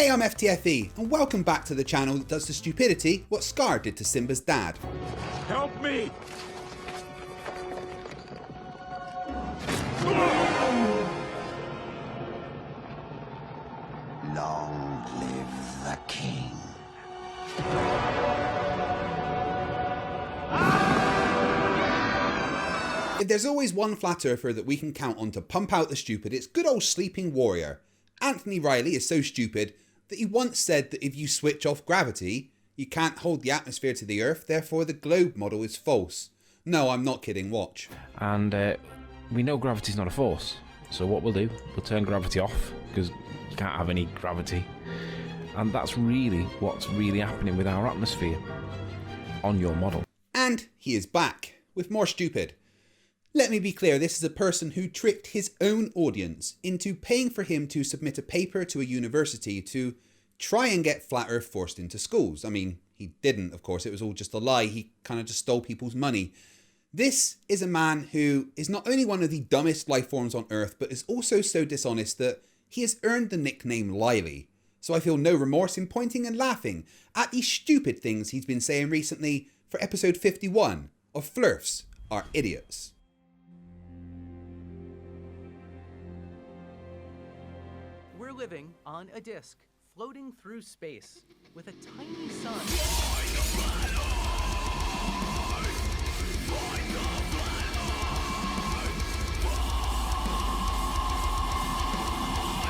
Hey, I'm FTFE, and welcome back to the channel that does to stupidity what Scar did to Simba's dad. Help me! Long live the king. If there's always one flat earther that we can count on to pump out the stupid, it's good old Sleeping Warrior. Anthony Riley is so stupid that he once said that if you switch off gravity, you can't hold the atmosphere to the Earth, therefore the globe model is false. No, I'm not kidding, watch. And we know gravity's not a force, so what we'll do, we'll turn gravity off, because you can't have any gravity. And that's really what's really happening with our atmosphere on your model. And he is back, with more stupid. Let me be clear, this is a person who tricked his own audience into paying for him to submit a paper to a university to try and get Flat Earth forced into schools. I mean, he didn't, of course, it was all just a lie. He kind of just stole people's money. This is a man who is not only one of the dumbest life forms on Earth, but is also so dishonest that he has earned the nickname Lily. So I feel no remorse in pointing and laughing at the stupid things he's been saying recently for episode 51 of Flerfs Are Idiots. We're living on a disk, floating through space, with a tiny sun.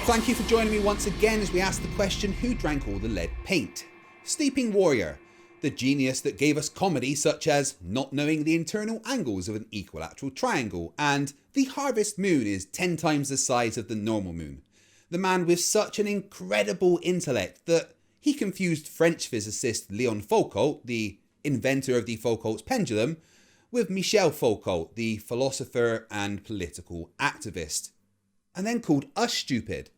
Thank you for joining me once again as we ask the question, who drank all the lead paint? Sleeping Warrior, the genius that gave us comedy such as not knowing the internal angles of an equilateral triangle and the harvest moon is 10 times the size of the normal moon. The man with such an incredible intellect that he confused French physicist Leon Foucault, the inventor of the Foucault's pendulum, with Michel Foucault, the philosopher and political activist. And then called us stupid.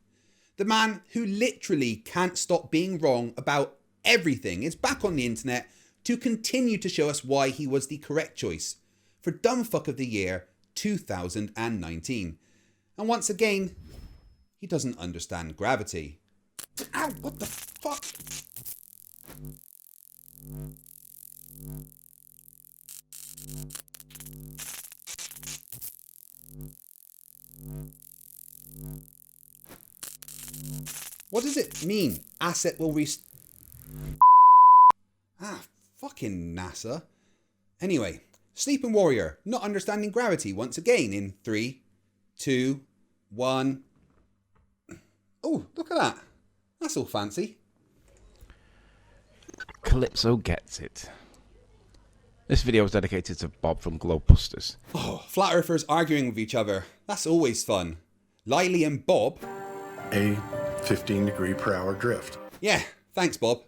The man who literally can't stop being wrong about everything is back on the internet to continue to show us why he was the correct choice for Dumb Fuck of the Year 2019. And once again, he doesn't understand gravity. Ow, what the fuck? What does it mean? Asset will fucking NASA. Anyway, Sleeping Warrior, not understanding gravity once again in 3, 2, 1. Oh, look at that. That's all fancy. Calypso gets it. This video is dedicated to Bob from Globebusters. Oh, flat earthers arguing with each other. That's always fun. Lily and Bob. A 15-degree-per-hour drift. Yeah, thanks, Bob.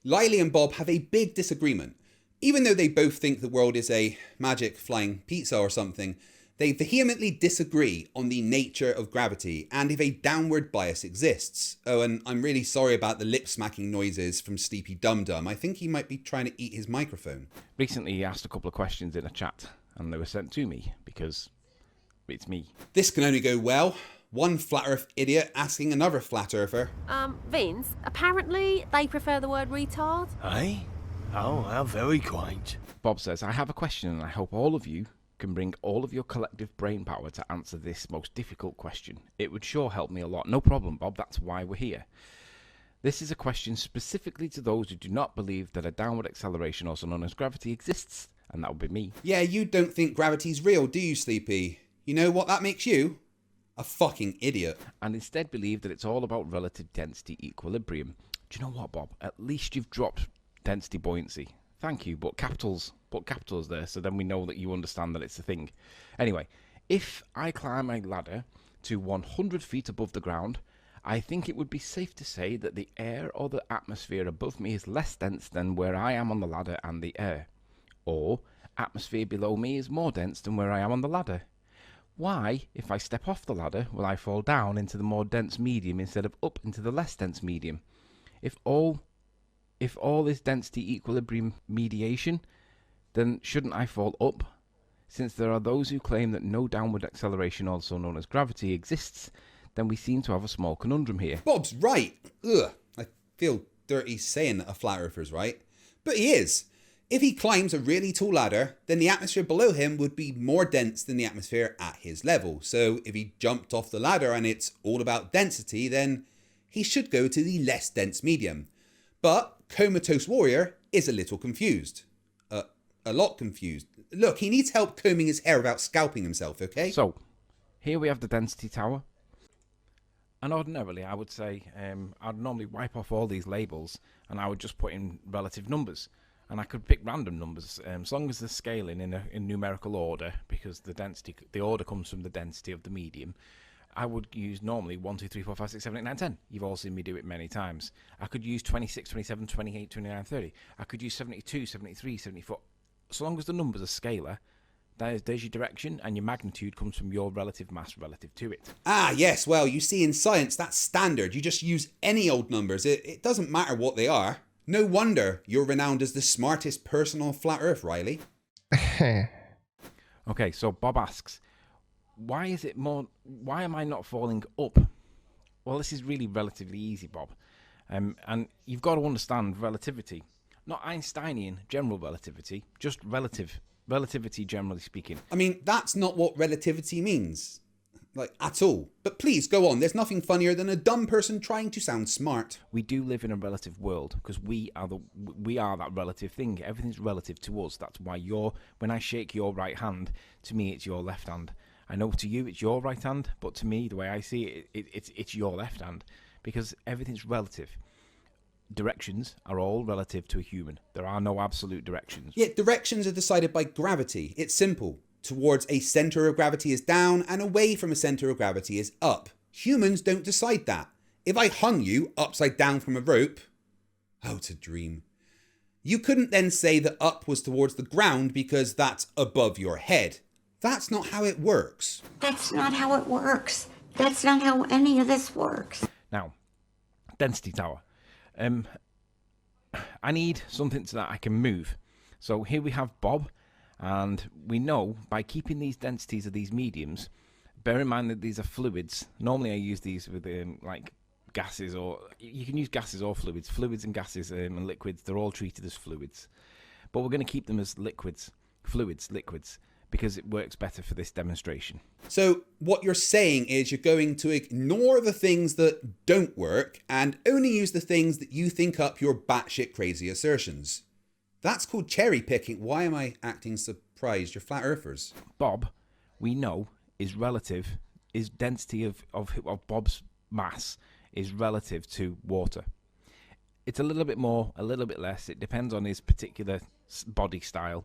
Lily and Bob have a big disagreement. Even though they both think the world is a magic flying pizza or something, they vehemently disagree on the nature of gravity and if a downward bias exists. Oh, and I'm really sorry about the lip-smacking noises from Sleepy Dum Dum. I think he might be trying to eat his microphone. Recently he asked a couple of questions in a chat and they were sent to me because it's me. This can only go well. One flat earth idiot asking another flat earther. Vince, apparently they prefer the word retard. Eh? Oh, how very quaint. Bob says, I have a question and I hope all of you can bring all of your collective brain power to answer this most difficult question. It would sure help me a lot. No problem, Bob, that's why we're here. This is a question specifically to those who do not believe that a downward acceleration, also known as gravity, exists, and that would be me. Yeah, you don't think gravity's real, do you, Sleepy? You know what that makes you? A fucking idiot. And instead believe that it's all about relative density equilibrium. Do you know what, Bob? At least you've dropped density buoyancy. Thank you, but capitals there, so then we know that you understand that it's a thing. Anyway, if I climb a ladder to 100 feet above the ground, I think it would be safe to say that the air or the atmosphere above me is less dense than where I am on the ladder and the air. Or, atmosphere below me is more dense than where I am on the ladder. Why, if I step off the ladder, will I fall down into the more dense medium instead of up into the less dense medium? If all is density equilibrium mediation, then shouldn't I fall up? Since there are those who claim that no downward acceleration, also known as gravity, exists, then we seem to have a small conundrum here. Bob's right. Ugh, I Feel dirty saying that a flat earther's right. But he is. If he climbs a really tall ladder, then the atmosphere below him would be more dense than the atmosphere at his level. So if he jumped off the ladder and it's all about density, then he should go to the less dense medium. But Comatose Warrior is a little confused. A lot confused. Look, he needs help combing his hair without scalping himself, okay? So, here we have the density tower. And ordinarily, I would say, I'd normally wipe off all these labels and I would just put in relative numbers. And I could pick random numbers, as long as they're scaling in numerical order, because the order comes from the density of the medium. I would use normally 1, 2, 3, 4, 5, 6, 7, 8, 9, 10. You've all seen me do it many times. I could use 26, 27, 28, 29, 30. I could use 72, 73, 74. So long as the numbers are scalar, there's your direction, and your magnitude comes from your relative mass relative to it. Ah, yes, well, you see in science, that's standard. You just use any old numbers. It doesn't matter what they are. No wonder you're renowned as the smartest person on flat Earth, Riley. Okay, so Bob asks, why am I not falling up? Well, this is really relatively easy, Bob. And you've got to understand relativity. Not Einsteinian general relativity, just relativity generally speaking. I mean, that's not what relativity means. Like, at all. But please, go on. There's nothing funnier than a dumb person trying to sound smart. We do live in a relative world because we are that relative thing. Everything's relative to us. That's why when I shake your right hand, to me it's your left hand. I know to you it's your right hand, but to me, the way I see it, it's your left hand, because everything's relative. Directions are all relative to a human. There are no absolute directions. Yet directions are decided by gravity. It's simple. Towards a centre of gravity is down and away from a centre of gravity is up. Humans don't decide that. If I hung you upside down from a rope, oh, to dream. You couldn't then say that up was towards the ground because that's above your head. That's not how it works. That's not how it works. That's not how any of this works. Now, density tower. I need something so that I can move. So here we have Bob, and we know by keeping these densities of these mediums, bear in mind that these are fluids. Normally I use these with like gases, or you can use gases or fluids. Fluids and gases and liquids, they're all treated as fluids. But we're going to keep them as liquids, liquids, because it works better for this demonstration. So what you're saying is you're going to ignore the things that don't work and only use the things that you think up your batshit crazy assertions. That's called cherry picking. Why am I acting surprised? You're flat earthers. Bob, we know, is density of Bob's mass is relative to water. It's a little bit more, a little bit less. It depends on his particular body style.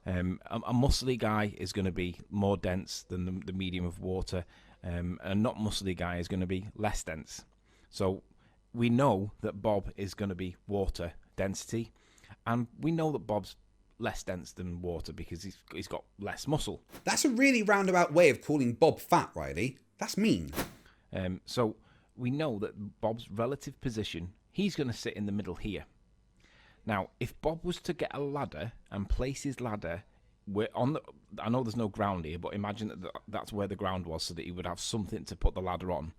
A muscly guy is going to be more dense than the medium of water. A not muscly guy is going to be less dense. So we know that Bob is going to be water density, and we know that Bob's less dense than water because he's got less muscle. That's a really roundabout way of calling Bob fat, Riley. That's mean. So we know that Bob's relative position, he's going to sit in the middle here. Now, if Bob was to get a ladder and place his ladder I know there's no ground here, but imagine that's where the ground was, so that he would have something to put the ladder on,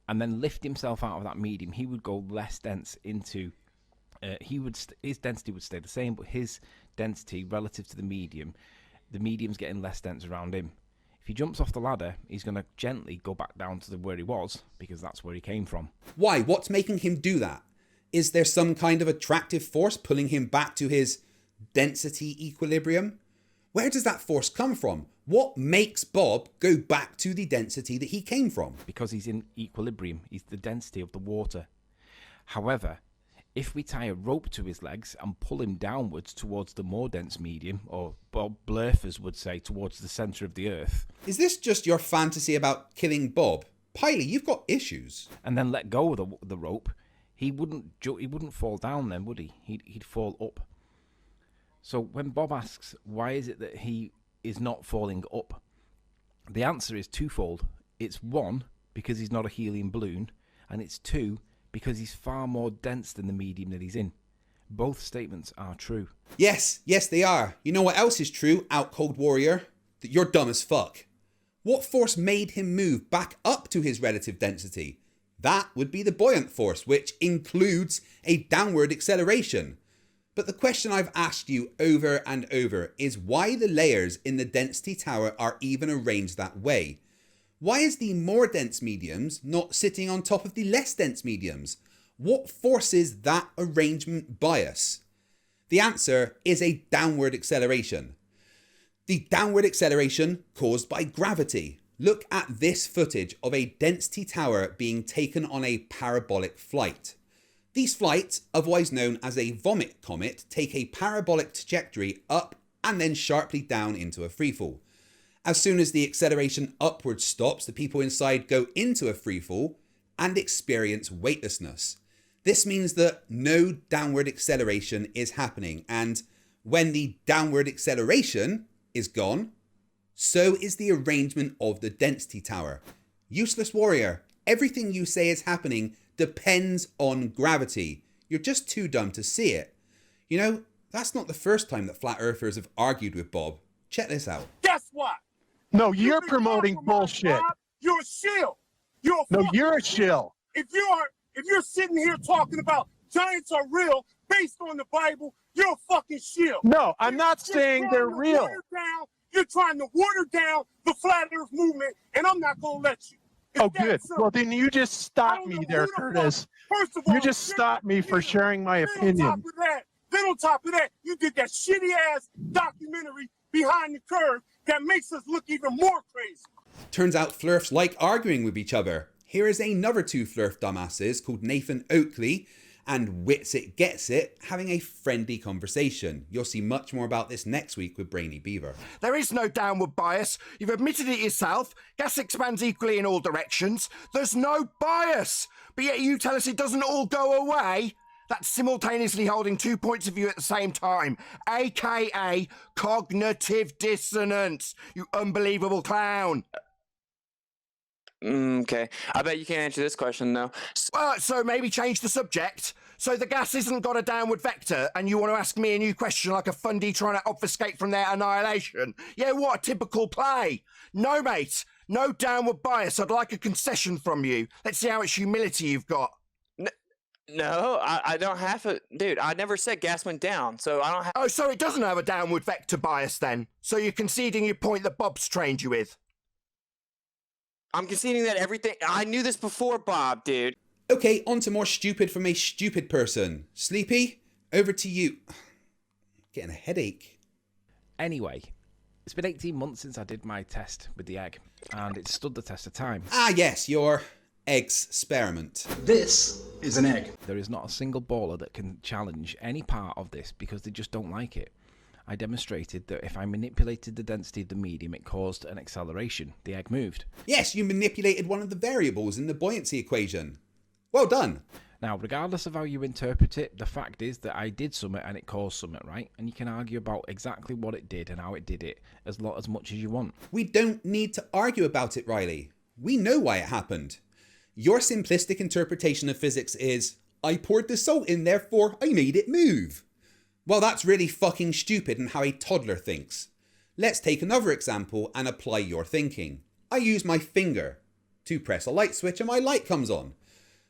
and then lift himself out of that medium, he would go less dense into. His density would stay the same, but his density relative to the medium's getting less dense around him. If he jumps off the ladder, he's going to gently go back down to where he was, because that's where he came from. Why? What's making him do that? Is there some kind of attractive force pulling him back to his density equilibrium? Where does that force come from? What makes Bob go back to the density that he came from? Because he's in equilibrium. He's the density of the water. However, if we tie a rope to his legs and pull him downwards towards the more dense medium, or Bob Flerfs would say towards the centre of the earth. Is this just your fantasy about killing Bob? Piley, you've got issues. And then let go of the rope, he wouldn't fall down then, would he? He'd fall up. So when Bob asks, why is it that he is not falling up? The answer is twofold. It's one, because he's not a helium balloon, and it's two, because he's far more dense than the medium that he's in. Both statements are true. Yes, they are. You know what else is true, out cold warrior? That you're dumb as fuck. What force made him move back up to his relative density? That would be the buoyant force, which includes a downward acceleration. But the question I've asked you over and over is why the layers in the density tower are even arranged that way. Why is the more dense mediums not sitting on top of the less dense mediums? What forces that arrangement bias? The answer is a downward acceleration. The downward acceleration caused by gravity. Look at this footage of a density tower being taken on a parabolic flight. These flights, otherwise known as a vomit comet, take a parabolic trajectory up and then sharply down into a freefall. As soon as the acceleration upwards stops, the people inside go into a freefall and experience weightlessness. This means that no downward acceleration is happening, and when the downward acceleration is gone, so is the arrangement of the density tower. Useless warrior, everything you say is happening depends on gravity. You're just too dumb to see it. You know, that's not the first time that flat earthers have argued with Bob. Check this out. Guess what? No, you're promoting bullshit. You're a shill. You're a shill. If you're sitting here talking about giants are real based on the Bible, you're a fucking shill. No, I'm not saying they're real. You're trying to water down the flat earth movement, and I'm not going to let you. Oh, good. Well, then you just stop me there, Curtis. First of all, you just stopped me for sharing my opinion. Then on top of that, you did that shitty-ass documentary Behind the Curve that makes us look even more crazy. Turns out Flerfs like arguing with each other. Here is another two Flerf dumbasses called Nathan Oakley and Wits It Gets It having a friendly conversation. You'll see much more about this next week with Brainy Beaver. There is no downward bias. You've admitted it yourself. Gas expands equally in all directions. There's no bias. But yet you tell us it doesn't all go away. That's simultaneously holding 2 points of view at the same time, aka cognitive dissonance, you unbelievable clown. Okay, I bet you can't answer this question though. So maybe change the subject. So the gas hasn't got a downward vector, and you want to ask me a new question like a fundy trying to obfuscate from their annihilation? Yeah, what a typical play. No, mate, no downward bias. I'd like a concession from you. Let's see how much humility you've got. No, I don't have it. Dude, I never said gas went down, so I don't have... Oh, so it doesn't have a downward vector bias then? So you're conceding your point that Bob's trained you with? I'm conceding that everything... I knew this before, Bob, dude. Okay, on to more stupid from a stupid person. Sleepy, over to you. Getting a headache. Anyway, it's been 18 months since I did my test with the egg, and it stood the test of time. Ah yes, your eggs experiment. This is an egg. There is not a single baller that can challenge any part of this because they just don't like it. I demonstrated that if I manipulated the density of the medium, it caused an acceleration. The egg moved. Yes, you manipulated one of the variables in the buoyancy equation. Well done. Now, regardless of how you interpret it, the fact is that I did something and it caused something, right? And you can argue about exactly what it did and how it did it as much as you want. We don't need to argue about it, Riley. We know why it happened. Your simplistic interpretation of physics is, I poured the salt in, therefore I made it move. Well, that's really fucking stupid and how a toddler thinks. Let's take another example and apply your thinking. I use my finger to press a light switch and my light comes on.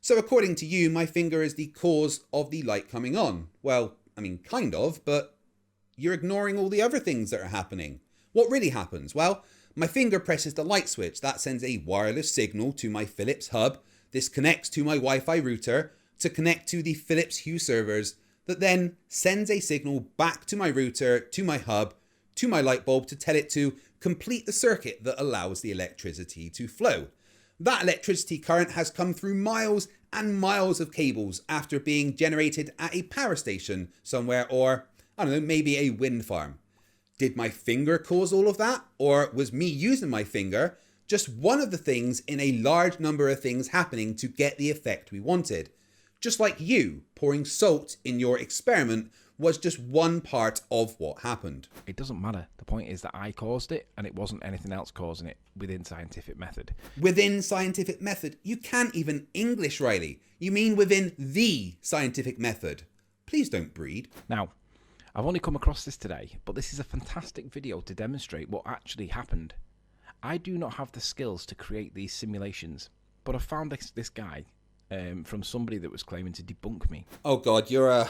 So according to you, my finger is the cause of the light coming on. Well, I mean, kind of, but you're ignoring all the other things that are happening. What really happens? Well, my finger presses the light switch. That sends a wireless signal to my Philips hub. This connects to my Wi-Fi router to connect to the Philips Hue servers that then sends a signal back to my router, to my hub, to my light bulb to tell it to complete the circuit that allows the electricity to flow. That electricity current has come through miles and miles of cables after being generated at a power station somewhere, or, I don't know, maybe a wind farm. Did my finger cause all of that? Or was me using my finger just one of the things in a large number of things happening to get the effect we wanted? Just like you pouring salt in your experiment was just one part of what happened. It doesn't matter. The point is that I caused it and it wasn't anything else causing it within scientific method. Within scientific method? You can't even English, Riley. You mean within the scientific method. Please don't breed. Now, I've only come across this today, but this is a fantastic video to demonstrate what actually happened. I do not have the skills to create these simulations, But I found this guy from somebody that was claiming to debunk me. Oh God, you're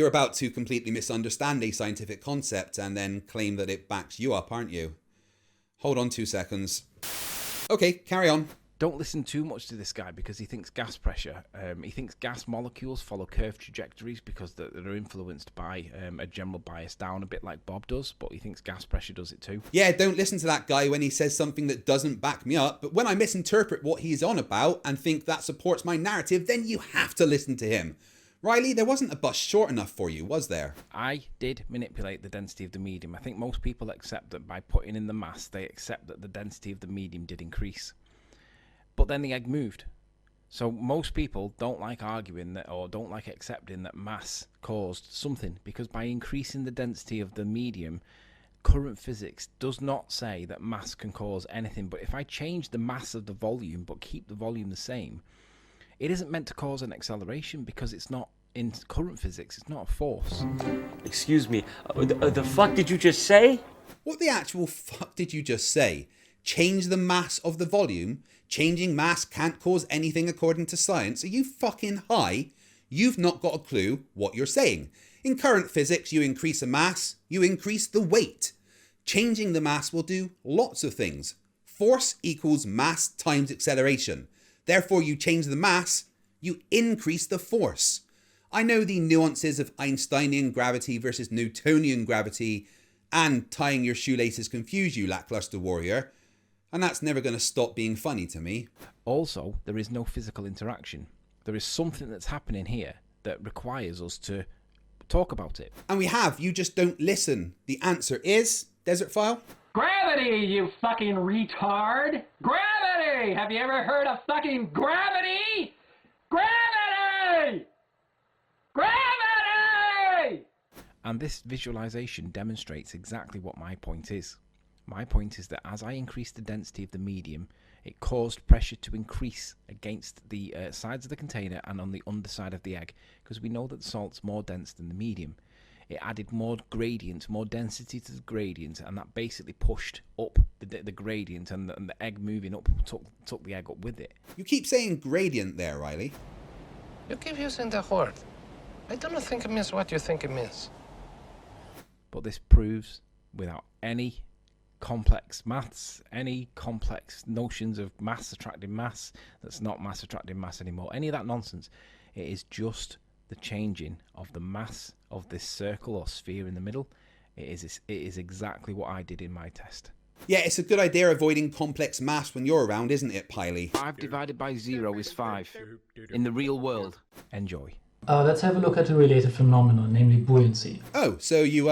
about to completely misunderstand a scientific concept and then claim that it backs you up, aren't you? Hold on 2 seconds. Okay, carry on. Don't listen too much to this guy because he thinks gas pressure. He thinks gas molecules follow curved trajectories because they're influenced by a general bias down, a bit like Bob does, but he thinks gas pressure does it too. Yeah, don't listen to that guy when he says something that doesn't back me up, but when I misinterpret what he's on about and think that supports my narrative, then you have to listen to him. Riley, there wasn't a bus short enough for you, was there? I did manipulate the density of the medium. I think most people accept that by putting in the mass, they accept that the density of the medium did increase. But then the egg moved. So most people don't like arguing that, or don't like accepting that mass caused something, because by increasing the density of the medium, current physics does not say that mass can cause anything. But if I change the mass of the volume but keep the volume the same, it isn't meant to cause an acceleration because it's not, in current physics, it's not a force. Excuse me, the fuck did you just say? What the actual fuck did you just say? Change the mass of the volume? Changing mass can't cause anything according to science? Are you fucking high? You've not got a clue what you're saying. In current physics, you increase a mass, you increase the weight. Changing the mass will do lots of things. Force equals mass times acceleration. Therefore, you change the mass, you increase the force. I know the nuances of Einsteinian gravity versus Newtonian gravity, and tying your shoelaces confuse you, lackluster warrior, and that's never going to stop being funny to me. Also, there is no physical interaction. There is something that's happening here that requires us to talk about it. And we have, you just don't listen. The answer is, Desert File? Gravity, you fucking retard! Gravity! Have you ever heard of fucking gravity? Gravity! Gravity! And this visualization demonstrates exactly what my point is. My point is that as I increased the density of the medium, it caused pressure to increase against the sides of the container and on the underside of the egg, because we know that the salt's more dense than the medium. It added more gradient, more density to the gradient, and that basically pushed up the gradient, and the egg moving up took the egg up with it. You keep saying gradient there, Riley. You keep using the word. I don't think it means what you think it means. But this proves, without any complex maths, any complex notions of mass attracting mass that's not mass attracting mass anymore, any of that nonsense, it is just the changing of the mass of this circle or sphere in the middle. It is exactly what I did in my test. Yeah, it's a good idea avoiding complex mass when you're around, isn't it, Piley? 5 divided by 0 is 5. In the real world. Enjoy. Let's have a look at a related phenomenon, namely buoyancy. Oh, so you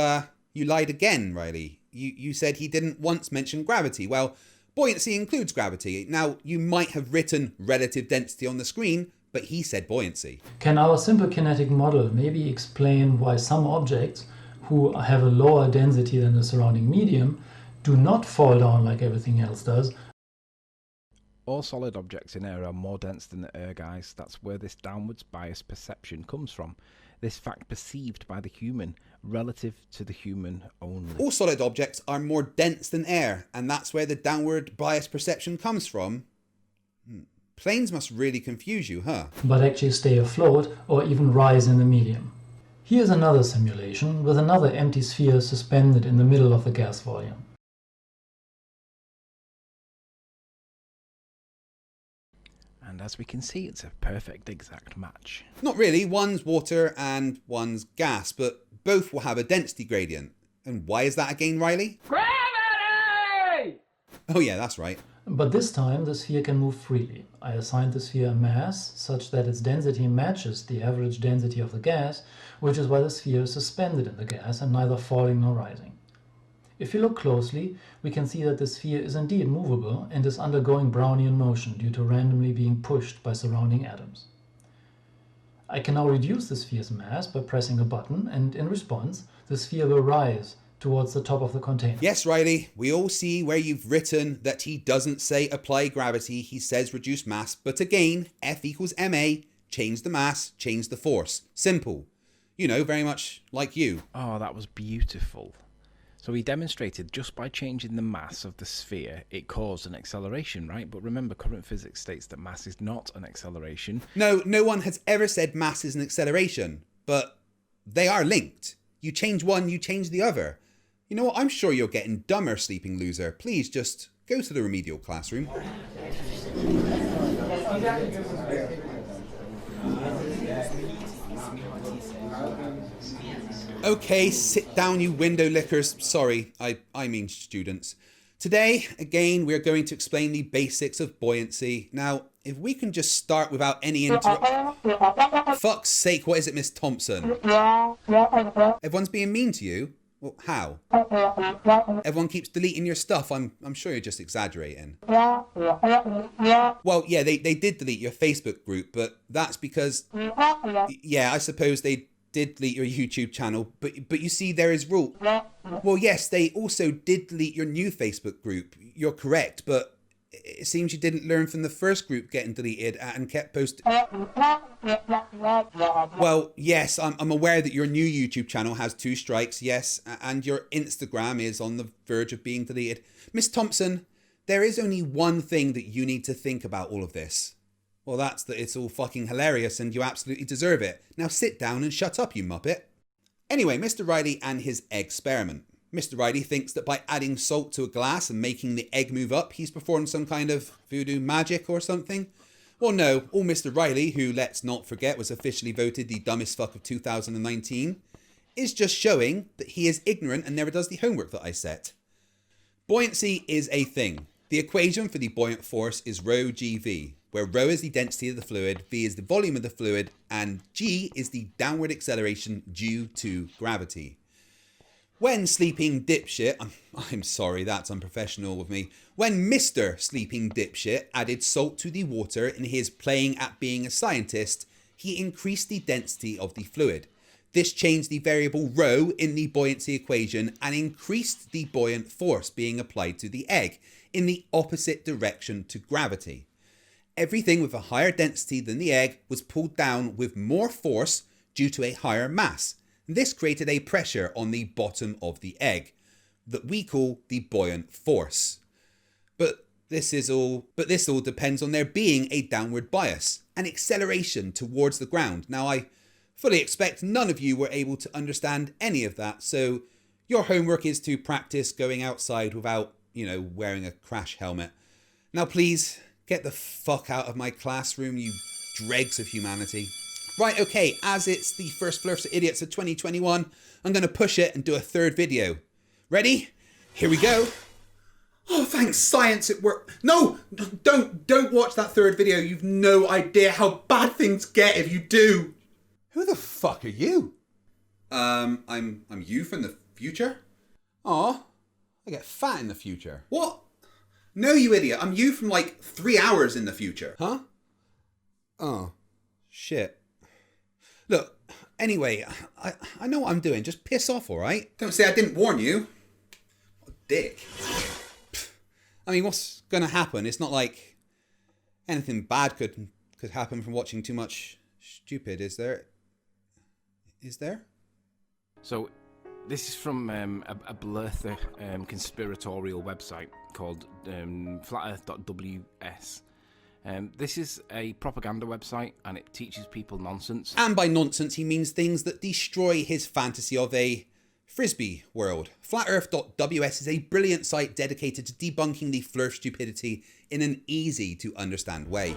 lied again, Riley. You said he didn't once mention gravity. Well, buoyancy includes gravity. Now, you might have written relative density on the screen, but he said buoyancy. Can our simple kinetic model maybe explain why some objects who have a lower density than the surrounding medium do not fall down like everything else does? All solid objects in air are more dense than the air, guys. That's where this downwards bias perception comes from. This fact perceived by the human relative to the human only. All solid objects are more dense than air, and that's where the downward bias perception comes from. Planes must really confuse you, huh? But actually stay afloat or even rise in the medium. Here's another simulation with another empty sphere suspended in the middle of the gas volume. And as we can see, it's a perfect exact match. Not really, one's water and one's gas, but both will have a density gradient. And why is that again, Riley? Gravity! Oh yeah, that's right. But this time the sphere can move freely. I assigned the sphere a mass such that its density matches the average density of the gas, which is why the sphere is suspended in the gas and neither falling nor rising. If you look closely, we can see that the sphere is indeed movable and is undergoing Brownian motion due to randomly being pushed by surrounding atoms. I can now reduce the sphere's mass by pressing a button, and in response, the sphere will rise towards the top of the container. Yes, Riley, we all see where you've written that he doesn't say apply gravity, he says reduce mass, but again, F equals ma, change the mass, change the force. Simple. You know, very much like you. Oh, that was beautiful. So he demonstrated just by changing the mass of the sphere, it caused an acceleration, right? But remember, current physics states that mass is not an acceleration. No one has ever said mass is an acceleration, but they are linked. You change one, you change the other. You know what? I'm sure you're getting dumber, sleeping loser. Please just go to the remedial classroom. Okay, sit down, you window lickers. Sorry, I mean students. Today, again, we're going to explain the basics of buoyancy. Now, if we can just start without any Fuck's sake, what is it, Miss Thompson? Everyone's being mean to you? Well, how? Everyone keeps deleting your stuff. I'm sure you're just exaggerating. Well, yeah, they did delete your Facebook group, but that's because... Yeah, I suppose they did delete your YouTube channel, but you see, there is rule. Well, yes, they also did delete your new Facebook group. You're correct, but it seems you didn't learn from the first group getting deleted and kept posting. Well, yes, I'm aware that your new YouTube channel has 2 strikes, yes, and your Instagram is on the verge of being deleted. Miss Thompson, there is only one thing that you need to think about all of this. Well, that's that it's all fucking hilarious and you absolutely deserve it. Now sit down and shut up, you muppet. Anyway, Mr. Riley and his experiment. Mr. Riley thinks that by adding salt to a glass and making the egg move up, he's performed some kind of voodoo magic or something. Well, no, all Mr. Riley, who, let's not forget, was officially voted the dumbest fuck of 2019, is just showing that he is ignorant and never does the homework that I set. Buoyancy is a thing. The equation for the buoyant force is rho GV, where rho is the density of the fluid, v is the volume of the fluid, and g is the downward acceleration due to gravity. When Sleeping Dipshit, I'm sorry, that's unprofessional of me. When Mr. Sleeping Dipshit added salt to the water in his playing at being a scientist, he increased the density of the fluid. This changed the variable rho in the buoyancy equation and increased the buoyant force being applied to the egg in the opposite direction to gravity. Everything with a higher density than the egg was pulled down with more force due to a higher mass. This created a pressure on the bottom of the egg that we call the buoyant force. But this all depends on there being a downward bias, an acceleration towards the ground. Now, I fully expect none of you were able to understand any of that, so your homework is to practice going outside without, wearing a crash helmet. Now, please get the fuck out of my classroom, you dregs of humanity. Right, okay, as it's the first Flerfs of Idiots of 2021, I'm going to push it and do a 3rd video. Ready? Here we go. Oh, thanks, science, it worked. No, don't watch that 3rd video. You've no idea how bad things get if you do. Who the fuck are you? I'm you from the future? Aw, I get fat in the future. What? No, you idiot, I'm you from like 3 hours in the future. Huh? Oh, shit. Look, anyway, I know what I'm doing. Just piss off, all right? Don't say I didn't warn you. What a dick. I mean, what's going to happen? It's not like anything bad could happen from watching too much stupid, is there? Is there? So, this is from a blurther conspiratorial website called flatearth.ws. This is a propaganda website and it teaches people nonsense. And by nonsense, he means things that destroy his fantasy of a frisbee world. Flatearth.ws is a brilliant site dedicated to debunking the Flerf stupidity in an easy to understand way.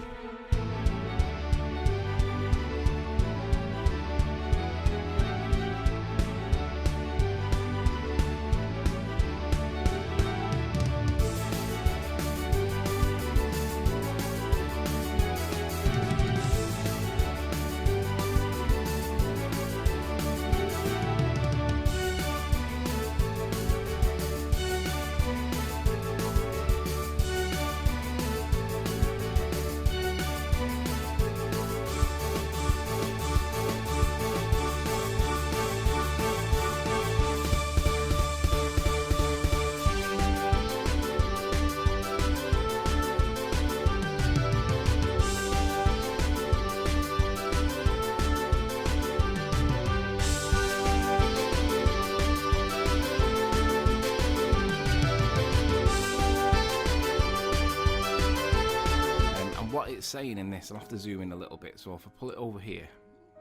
it's saying in this, I'll have to zoom in a little bit. So if I pull it over here,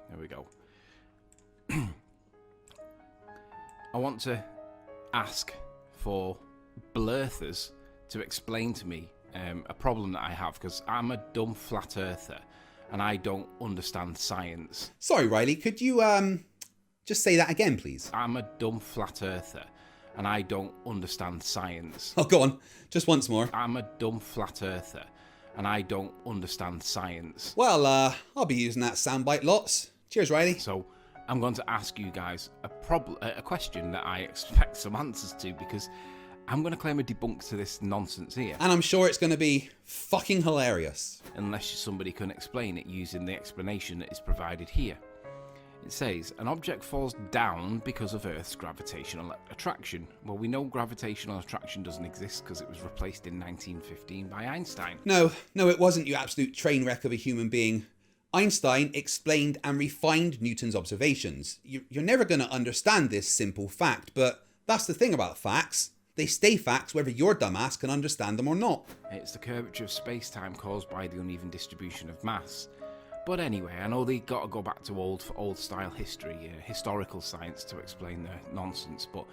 there we go. I want to ask for Flerfs to explain to me a problem that I have, because I'm a dumb flat earther and I don't understand science. Sorry, Riley, could you just say that again, please? I'm a dumb flat earther and I don't understand science. Oh, go on, just once more. I'm a dumb flat earther and I don't understand science. Well, I'll be using that soundbite lots. Cheers, Riley. So I'm going to ask you guys a question that I expect some answers to, because I'm going to claim a debunk to this nonsense here. And I'm sure it's going to be fucking hilarious. Unless somebody can explain it using the explanation that is provided here. It says, an object falls down because of Earth's gravitational attraction. Well, we know gravitational attraction doesn't exist because it was replaced in 1915 by Einstein. No, it wasn't, you absolute train wreck of a human being. Einstein explained and refined Newton's observations. You're never going to understand this simple fact, but that's the thing about facts. They stay facts whether your dumbass can understand them or not. It's the curvature of space-time caused by the uneven distribution of mass. But anyway, I know they got to go back to old-style history, historical science to explain their nonsense, but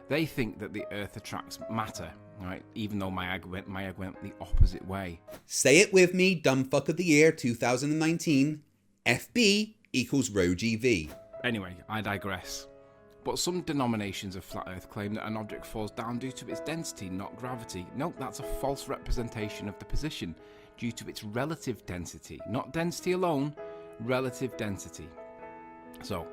they think that the Earth attracts matter, right? Even though my egg went the opposite way. Say it with me, dumbfuck of the year 2019. FB equals rho GV. Anyway, I digress. But some denominations of flat Earth claim that an object falls down due to its density, not gravity. No, that's a false representation of the position, due to its relative density. Not density alone, relative density. So,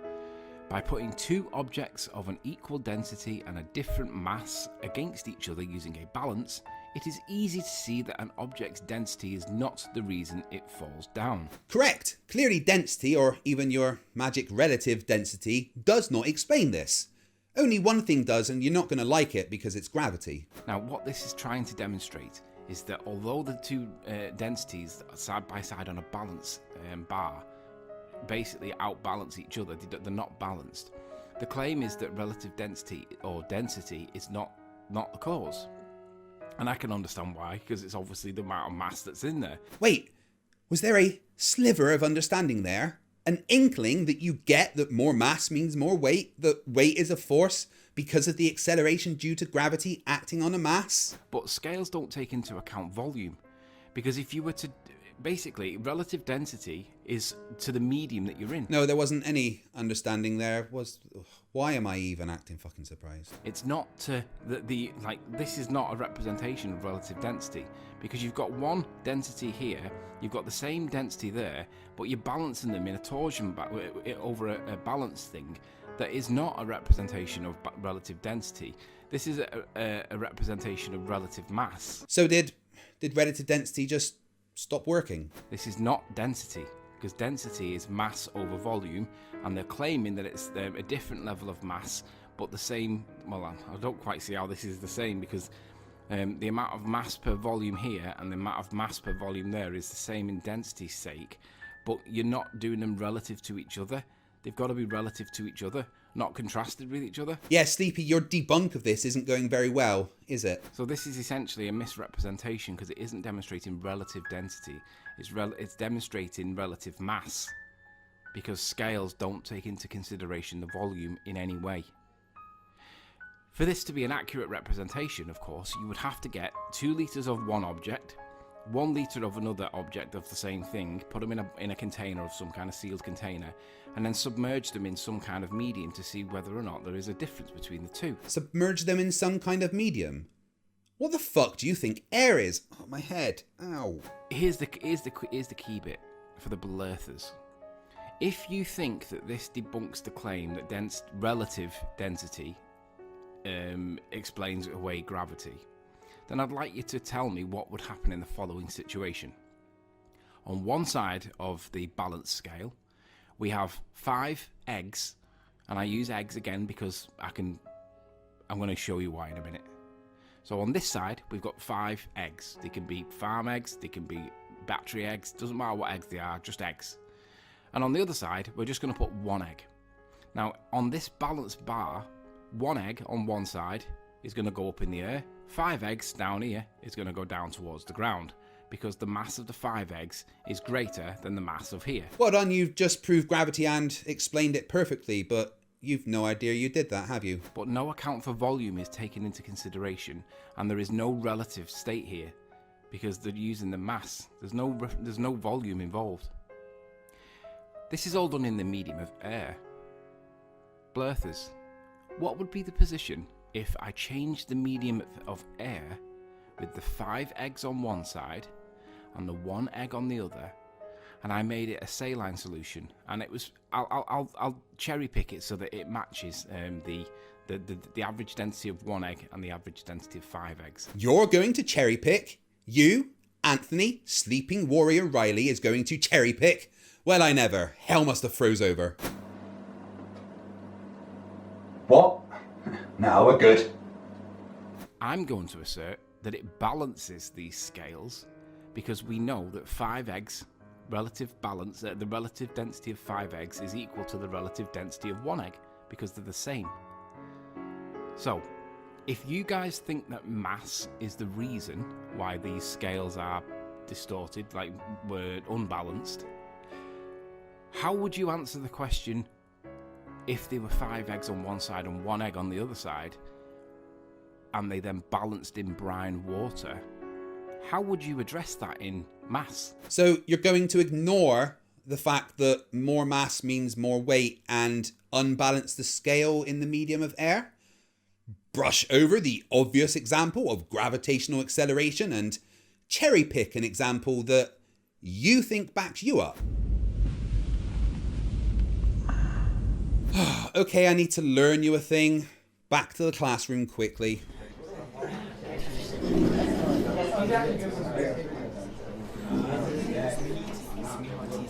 by putting two objects of an equal density and a different mass against each other using a balance, it is easy to see that an object's density is not the reason it falls down. Correct. Clearly density, or even your magic relative density, does not explain this. Only one thing does, and you're not going to like it because it's gravity. Now, what this is trying to demonstrate is that although the two densities are side by side on a balance bar basically outbalance each other, they're not balanced. The claim is that relative density or density is not the cause. And I can understand why, because it's obviously the amount of mass that's in there. Wait, was there a sliver of understanding there? An inkling that you get that more mass means more weight, that weight is a force because of the acceleration due to gravity acting on a mass? But scales don't take into account volume, because if you were to... Basically, relative density is to the medium that you're in. No, there wasn't any understanding there. Why am I even acting fucking surprised? It's not to this is not a representation of relative density, because you've got one density here, you've got the same density there, but you're balancing them in a torsion over a balance thing that is not a representation of relative density. This is a representation of relative mass. So did relative density just stop working? This is not density, because density is mass over volume, and they're claiming that it's a different level of mass, but the same. Well, I don't quite see how this is the same, because the amount of mass per volume here and the amount of mass per volume there is the same in density's sake, but you're not doing them relative to each other. They've got to be relative to each other, not contrasted with each other. Yeah, Sleepy, your debunk of this isn't going very well, is it? So this is essentially a misrepresentation, because it isn't demonstrating relative density. It's demonstrating relative mass, because scales don't take into consideration the volume in any way. For this to be an accurate representation, of course, you would have to get 2 litres of one object, 1 litre of another object of the same thing, put them in a container of some kind of sealed container, and then submerge them in some kind of medium to see whether or not there is a difference between the two. Submerge them in some kind of medium? What the fuck do you think air is? Oh, my head. Ow. Here's the key bit for the Flerfs. If you think that this debunks the claim that relative density explains away gravity, then I'd like you to tell me what would happen in the following situation. On one side of the balance scale, we have 5 eggs, and I use eggs again because I'm going to show you why in a minute. So on this side, we've got 5 eggs. They can be farm eggs, they can be battery eggs, doesn't matter what eggs they are, just eggs. And on the other side, we're just going to put 1 egg. Now, on this balance bar, 1 egg on one side is going to go up in the air, 5 eggs down here is going to go down towards the ground, because the mass of the 5 eggs is greater than the mass of here. Well done, you've just proved gravity and explained it perfectly, but you've no idea you did that, have you? But no account for volume is taken into consideration, and there is no relative state here, because they're using the mass. There's no volume involved. This is all done in the medium of air. Flerfs, what would be the position if I changed the medium of air with the 5 eggs on one side and the 1 egg on the other, and I made it a saline solution, and it was I'll cherry pick it so that it matches the average density of 1 egg and the average density of 5 eggs. You're going to cherry pick? You, Anthony, Sleeping Warrior Riley, is going to cherry pick? Well, I never. Hell must have froze over. What? Now we're good. I'm going to assert that it balances these scales, because we know that 5 eggs relative balance, the relative density of 5 eggs is equal to the relative density of 1 egg, because they're the same. So, if you guys think that mass is the reason why these scales are distorted, like we're unbalanced, how would you answer the question if there were 5 eggs on one side and 1 egg on the other side, and they then balanced in brine water? How would you address that in mass? So you're going to ignore the fact that more mass means more weight and unbalance the scale in the medium of air? Brush over the obvious example of gravitational acceleration and cherry pick an example that you think backs you up? Okay, I need to learn you a thing. Back to the classroom quickly.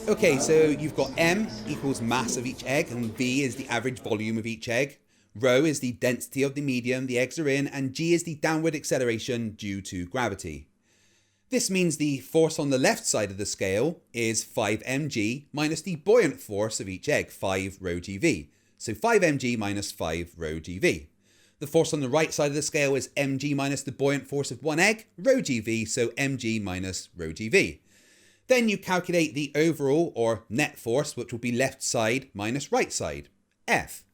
Okay, so you've got M equals mass of each egg, and V is the average volume of each egg. Rho is the density of the medium the eggs are in, and G is the downward acceleration due to gravity. This means the force on the left side of the scale is 5 mg minus the buoyant force of each egg, 5 rho GV. So 5 mg minus 5 rho GV. The force on the right side of the scale is mg minus the buoyant force of 1 egg, rho GV, so mg minus rho GV. Then you calculate the overall or net force, which will be left side minus right side, F.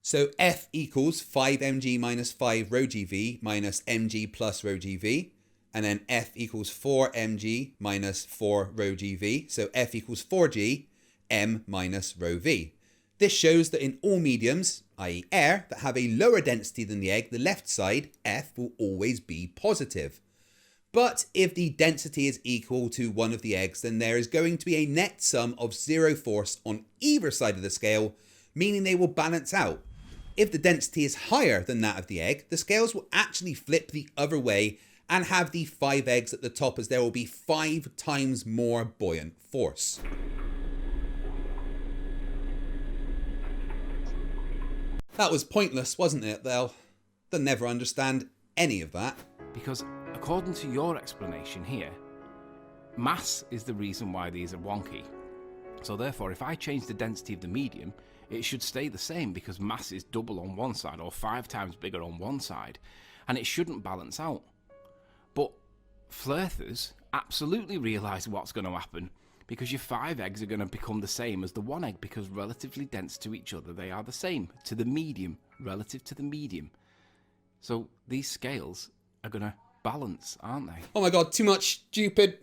So F equals 5 mg minus 5 rho GV minus mg plus rho GV. And then F equals 4 mg minus 4 rho GV. So F equals 4g, m minus rho v. This shows that in all mediums, i.e. air, that have a lower density than the egg, the left side, F, will always be positive. But if the density is equal to one of the eggs, then there is going to be a net sum of 0 force on either side of the scale, meaning they will balance out. If the density is higher than that of the egg, the scales will actually flip the other way and have the 5 eggs at the top, as there will be 5 times more buoyant force. That was pointless, wasn't it? They'll never understand any of that. Because according to your explanation here, mass is the reason why these are wonky. So therefore, if I change the density of the medium, it should stay the same, because mass is double on one side or 5 times bigger on one side, and it shouldn't balance out. But Flerfs absolutely realise what's going to happen, because your 5 eggs are going to become the same as the 1 egg, because relatively dense to each other, they are the same to the medium, relative to the medium. So these scales are going to balance, aren't they? Oh my god, too much stupid.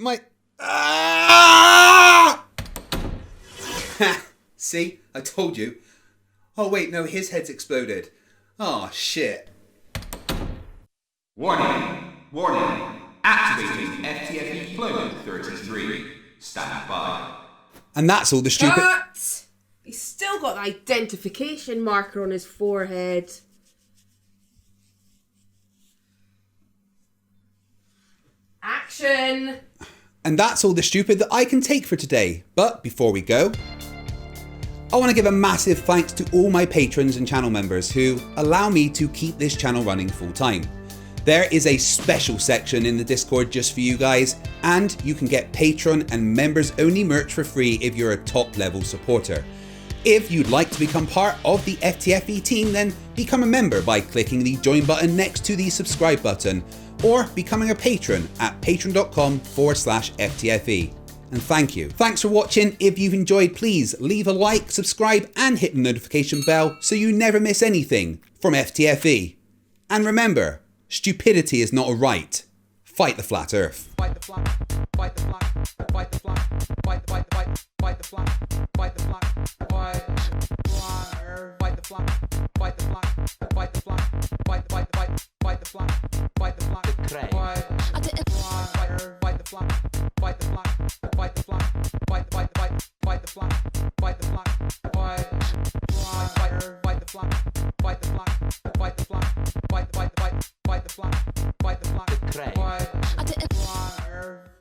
Ah! See? I told you. Oh wait, no, his head's exploded. Oh shit. Warning. Warning. Activating FTFE flow 33. Stand by. And that's all the stupid... Cut! He's still got the identification marker on his forehead. Action! And that's all the stupid that I can take for today. But before we go, I want to give a massive thanks to all my patrons and channel members who allow me to keep this channel running full time. There is a special section in the Discord just for you guys, and you can get patron and members only merch for free if you're a top level supporter. If you'd like to become part of the FTFE team, then become a member by clicking the join button next to the subscribe button. or becoming a patron at patreon.com/FTFE. And thank you. Thanks for watching. If you've enjoyed, please leave a like, subscribe, and hit the notification bell so you never miss anything from FTFE. And remember, stupidity is not a right. Fight the flat earth. Fight the flat. Fight the flat. Fight the